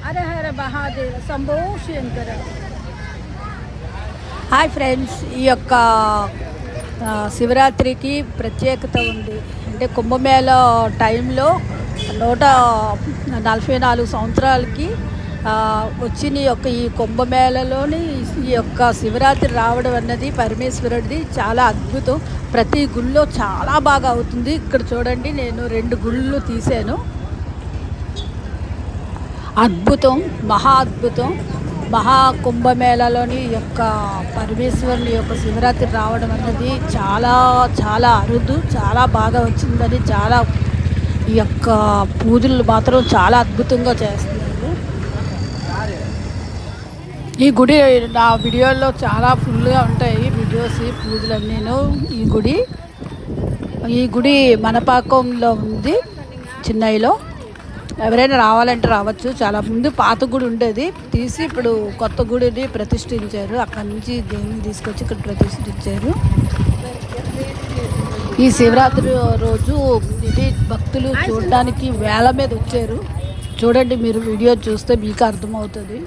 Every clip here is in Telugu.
హర హర మహాదేవ శంభో శంకర. హాయ్ ఫ్రెండ్స్, ఈ యొక్క శివరాత్రికి ప్రత్యేకత ఉంది. అంటే కుంభమేళ టైంలో 144 సంవత్సరాలకి వచ్చిన ఈ కుంభమేళలోని ఈ యొక్క శివరాత్రి రావడం అన్నది పరమేశ్వరుడిది చాలా అద్భుతం. ప్రతి గుళ్ళో చాలా బాగా అవుతుంది. ఇక్కడ చూడండి, నేను 2 గుళ్ళు తీశాను. అద్భుతం, మహా అద్భుతం. మహాకుంభమేళలోని యొక్క పరమేశ్వరుని యొక్క శివరాత్రి రావడం అన్నది చాలా చాలా అరుదు. చాలా బాగా వచ్చిందని చాలా ఈ యొక్క పూజలు మాత్రం చాలా అద్భుతంగా చేస్తున్నారు. ఈ గుడి నా వీడియోలో చాలా ఫుల్గా ఉంటాయి వీడియోస్, పూజలన్నీను. ఈ గుడి మనపాకంలో ఉంది, చెన్నైలో. ఎవరైనా రావాలంటే రావచ్చు. చాలా ముందు పాత గుడి ఉండేది, తీసి ఇప్పుడు కొత్త గుడిని ప్రతిష్ఠించారు. అక్కడి నుంచి దేవుని తీసుకొచ్చి ఇక్కడ ప్రతిష్ఠించారు. ఈ శివరాత్రి రోజు ఇది భక్తులు చూడడానికి వేల మీద వచ్చారు. చూడండి, మీరు వీడియో చూస్తే మీకు అర్థమవుతుంది.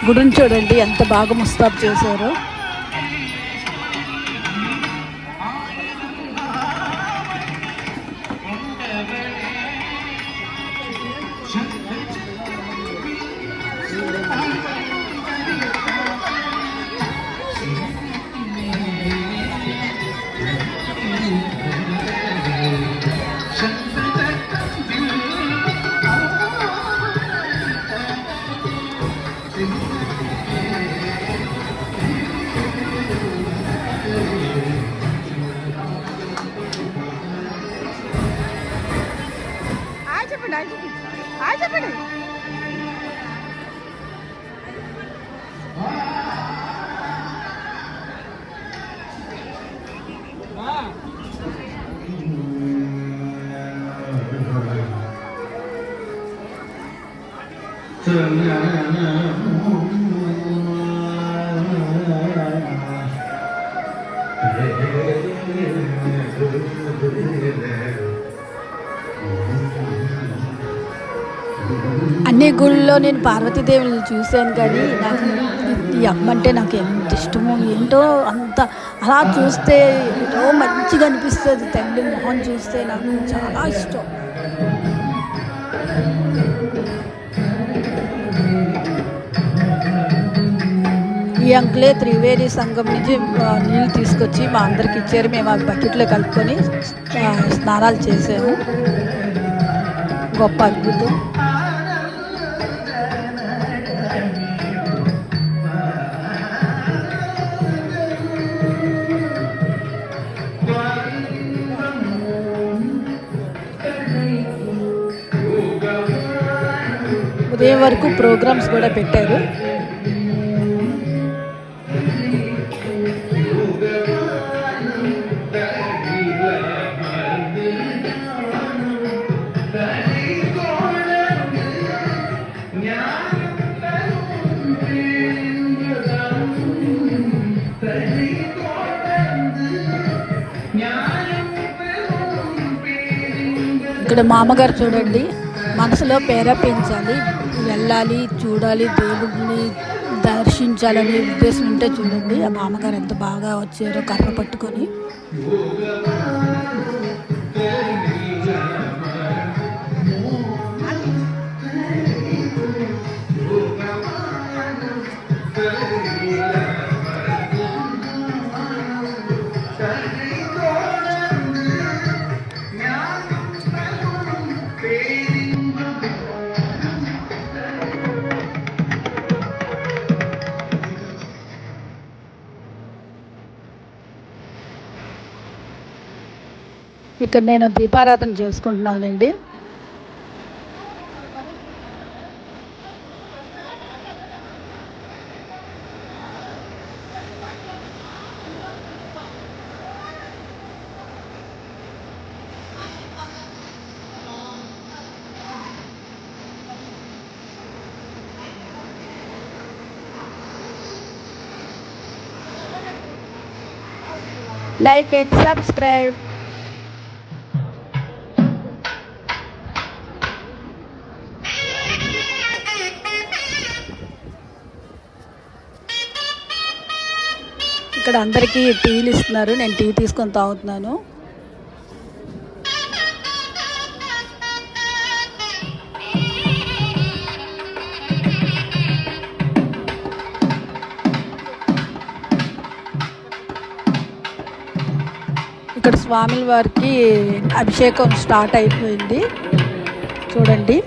గుడిని చూడండి ఎంత బాగా ముస్తాబు చేశారో. చెప్పండి. అన్ని గుళ్ళలో నేను పార్వతీదేవిని చూశాను, కానీ నాకు ఈ అమ్మ అంటే నాకు ఎంత ఇష్టమో ఏంటో. అంత అలా చూస్తే ఏదో మంచిగా అనిపిస్తుంది. తల్లి మొహం చూస్తే నాకు చాలా ఇష్టం. ఈ అంకులే త్రివేణి సంఘం నుంచి నీళ్ళు తీసుకొచ్చి మా అందరికి ఇచ్చారు. మేము ఆ బకెట్లో కలుపుకొని స్నానాలు చేసాము. గొప్ప అద్భుతం. ఉదయం వరకు ప్రోగ్రామ్స్ కూడా పెట్టారు. ఇక్కడ మామగారు చూడండి, మనసులో ప్రేరేపించాలి, వెళ్ళాలి, చూడాలి, దేవుడిని దర్శించాలనే ఉద్దేశం ఉంటే చూడండి ఆ మామగారు ఎంత బాగా వచ్చారో కర్ర పట్టుకొని. ఇక్కడ నేను దీపారాధన చేసుకుంటున్నానండి. Like and subscribe. ఇక్కడ అందరికీ టీలు ఇస్తున్నారు. నేను టీ తీసుకొని తాగుతున్నాను. ఇక్కడ స్వాముల వారికి అభిషేకం స్టార్ట్ అయిపోయింది చూడండి.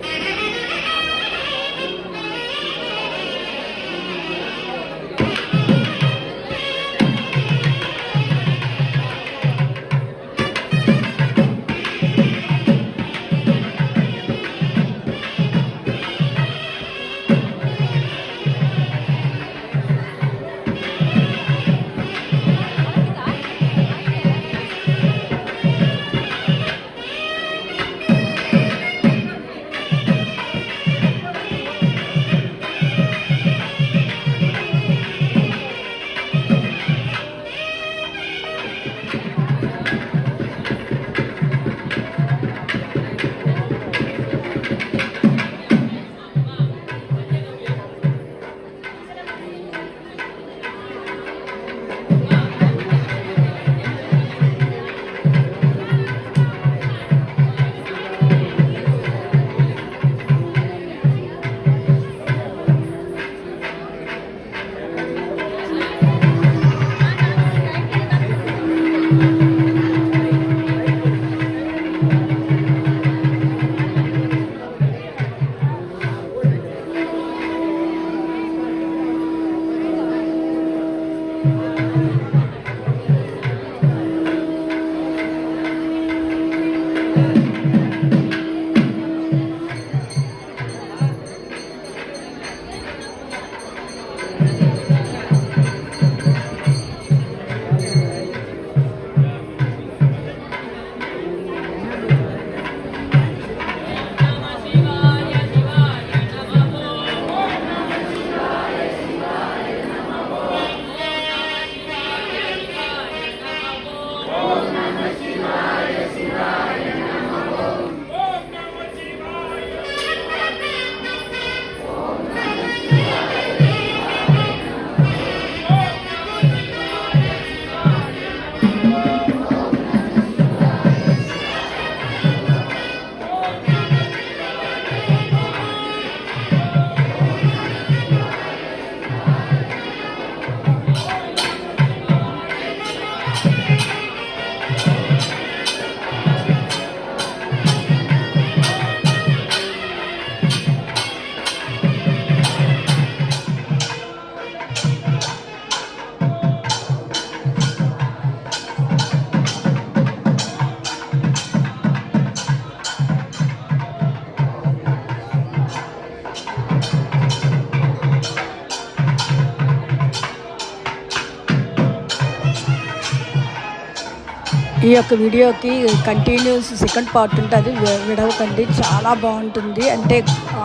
ఈ యొక్క వీడియోకి కంటిన్యూస్ సెకండ్ పార్ట్ ఉంటుంది, విడవకండి. చాలా బాగుంటుంది. అంటే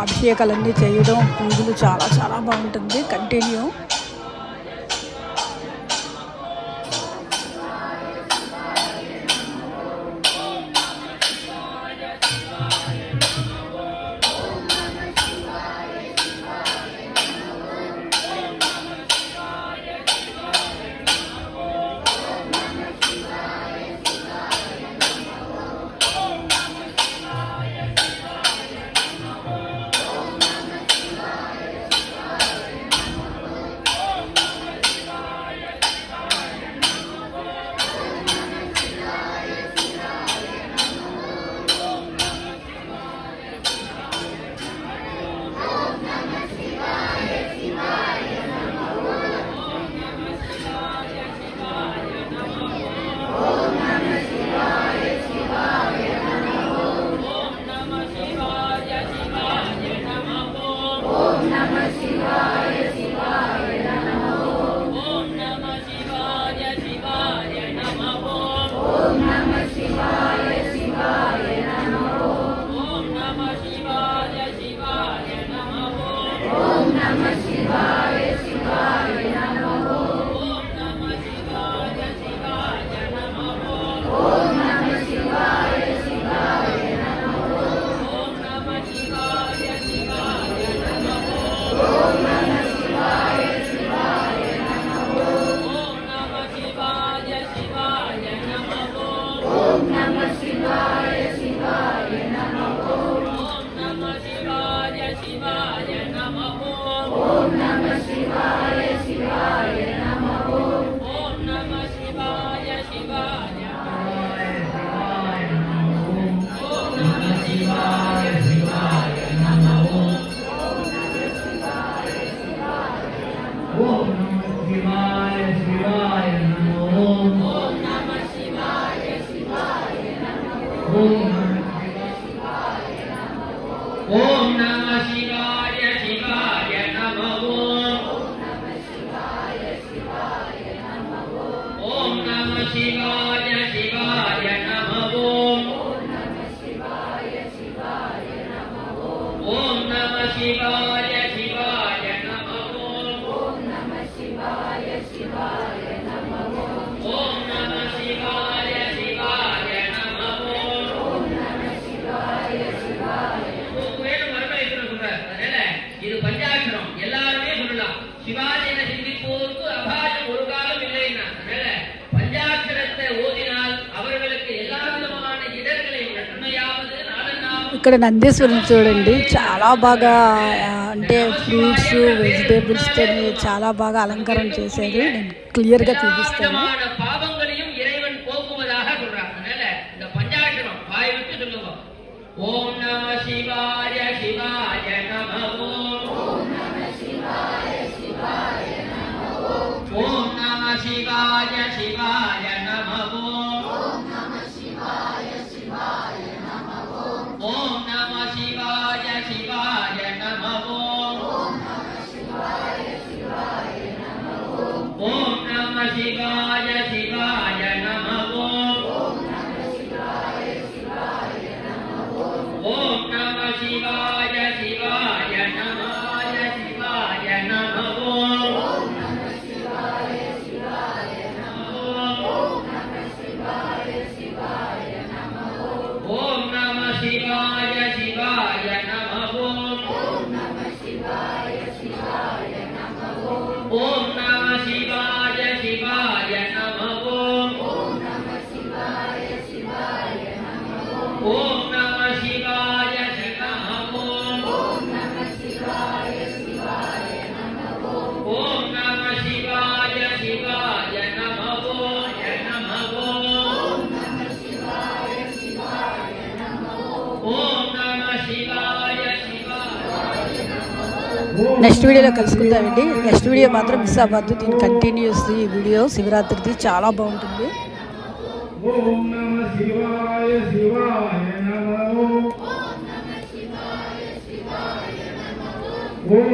అభిషేకాలన్నీ చేయడం, పూజలు చాలా చాలా బాగుంటుంది. కంటిన్యూ. ఓం నమ శివాయ శివాయ నమః ఓం నమ శివాయ శివాయ నమః ఓం నమ శివాయ శివాయ నమః ఓం నమ శివాయ శివాయ నమః ఓం నమ శివాయ శివాయ నమః ఓం నమ శివాయ శివాయ கோயில் மரபைக்குன்னு சொல்றாரு. அதனால இது பஞ்சாட்சரம் எல்லாருமே சொல்லலாம். சிவாஜின சிந்திப்போருக்கு அபாயம் ஒரு காலம் இல்லைன்னா, அதனால பஞ்சாட்சரத்தை ஓதினால் அவர்களுக்கு எல்லா விதமான இடர்களையும் நன்மையாவது நாளெல்லாம். ఇక్కడ నందీశ్వరుని చూడండి, చాలా బాగా అంటే ఫ్రూట్స్ వెజిటేబుల్స్ చాలా బాగా అలంకరణ చేశారు. నేను క్లియర్గా చూపిస్తాను. பாவங்களையும் இறைவன் போக்குவதாக சொல்றார். அதனால இந்த பஞ்சாட்சரம் வாய் விட்டு சொல்லுங்க. ஓம் நம சிவாய சிவாய நமः ஓம் நம சிவாய சிவாய நமः ஓம் நம சிவாய சிவாய நமः ஓம் நம சிவாய சிவாய நமः ஓம் நம சிவாய சிவாய நமः ஓம் நம சிவாய சிவாய நமः ஓம் நம சிவாய சிவாய நமः ஓம் நம சிவாய சிவாய நமः ஓம் நம சிவாய சிவாய நமः சிவாய நமः ஓம் நம சிவாய சிவாய நமः ஓம் நம சிவாய சிவாய நமः ஓம் நம சிவாய சிவாய நமः ஓம் நம சிவாய சிவாய நமः ஓம் நம சிவாய சிவாய நமः ஓம் நம சிவாய சிவாய நமः ஓம் நம சிவாய நமः ஓம் நம சிவாய சிவாய நமः ஓம் நம சிவாய சிவாய நமः நமः ஓம் நம சிவாய சிவாய நமः ஓம் நம சிவாய சிவாய நமः. నెక్స్ట్ వీడియోలో కలుసుకుందామండి. నెక్స్ట్ వీడియో మాత్రం మిస్ అవ్వద్దు. దీని కంటిన్యూస్ ఈ వీడియో శివరాత్రిది చాలా బాగుంటుంది. ఓం నమ శివాయ శివాయ నమః ఓం